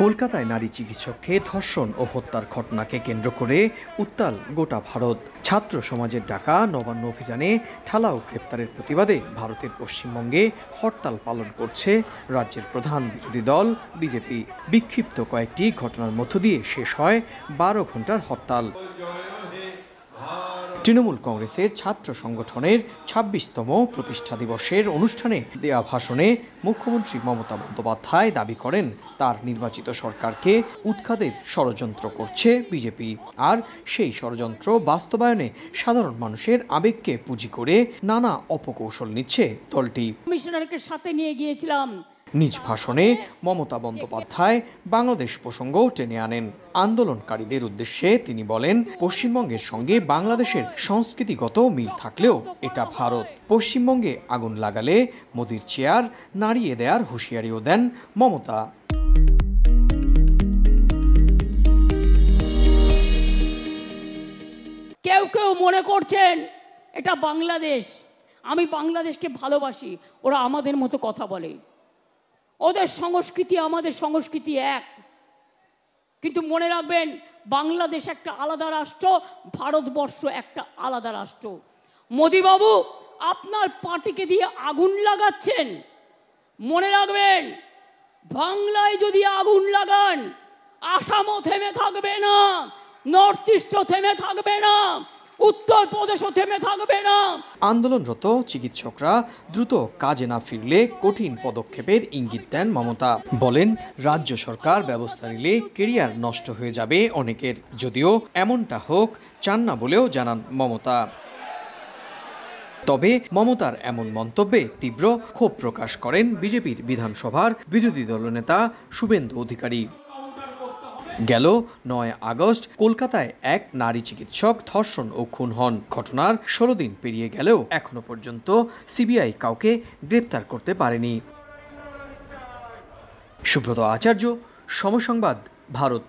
কলকাতায় নারী চিকিৎসককে ধর্ষণ ও হত্যার ঘটনাকে কেন্দ্র করে উত্তাল গোটা ভারত। ছাত্র সমাজের ডাকা নবান্ন অভিযানে ঢালাও গ্রেপ্তারের প্রতিবাদে ভারতের পশ্চিমবঙ্গে হরতাল পালন করছে রাজ্যের প্রধান বিরোধী দল বিজেপি। বিক্ষিপ্ত কয়েকটি ঘটনার মধ্য দিয়ে শেষ হয় 12 ঘন্টার হরতাল। তৃণমূল কংগ্রেসের ছাত্র সংগঠনের 26তম প্রতিষ্ঠা দিবসের অনুষ্ঠানে দেয়া ভাষণে মুখ্যমন্ত্রী মমতা বন্দ্যোপাধ্যায় দাবি করেন তার নির্বাচিত সরকারকে উৎখাতের ষড়যন্ত্র করছে বিজেপি, আর সেই ষড়যন্ত্র বাস্তবায়নে সাধারণ মানুষের আবেগকে পুঁজি করে নানা অপকৌশল নিচ্ছে দলটি। কমিশনারকে সাথে নিয়ে গিয়েছিলাম। নিজ ভাষণে মমতা বন্দ্যোপাধ্যায় বাংলাদেশ প্রসঙ্গ টেনে আনেন। আন্দোলনকারীদের উদ্দেশ্যে তিনি বলেন, পশ্চিমবঙ্গের সঙ্গে বাংলাদেশের সংস্কৃতিগত মিল থাকলেও এটা ভারত। পশ্চিমবঙ্গে আগুন লাগালে মোদির চেয়ার নাড়িয়ে দেওয়ার হুঁশিয়ারিও দেন মমতা। কেউ কেউ মনে করছেন এটা বাংলাদেশ, আমি বাংলাদেশকে ভালোবাসি, ওরা আমাদের মতো কথা বলে, ওদের সংস্কৃতি আমাদের সংস্কৃতি এক। কিন্তু মনে রাখবেন, বাংলাদেশ একটা আলাদা রাষ্ট্র, ভারতবর্ষ একটা আলাদা রাষ্ট্র। মোদিবাবু আপনার পার্টিকে দিয়ে আগুন লাগাচ্ছেন। মনে রাখবেন, বাংলায় যদি আগুন লাগান, আসামও থেমে থাকবে না, নর্থ ইস্টও থেমে থাকবে না, উত্তরপ্রদেশও থেমে থাকবে না। আন্দোলনরত চিকিৎসকরা দ্রুত কাজে না ফিরলে কঠিন পদক্ষেপের ইঙ্গিত দেন মমতা। বলেন, রাজ্য সরকার ব্যবস্থা নিলে কেরিয়ার নষ্ট হয়ে যাবে অনেকের, যদিও এমনটা হোক চান না বলেও জানান মমতা। তবে মমতার এমন মন্তব্যে তীব্র ক্ষোভ প্রকাশ করেন বিজেপির বিধানসভার বিরোধী দলনেতা শুভেন্দু অধিকারী। গেল 9 আগস্ট কলকাতায় এক নারী চিকিৎসক ধর্ষণ ও খুন হন। ঘটনার 16 দিন পেরিয়ে গেলেও এখনো পর্যন্ত সিবিআই কাউকে গ্রেপ্তার করতে পারেনি। সুব্রত আচার্য, সময় সংবাদ, ভারত।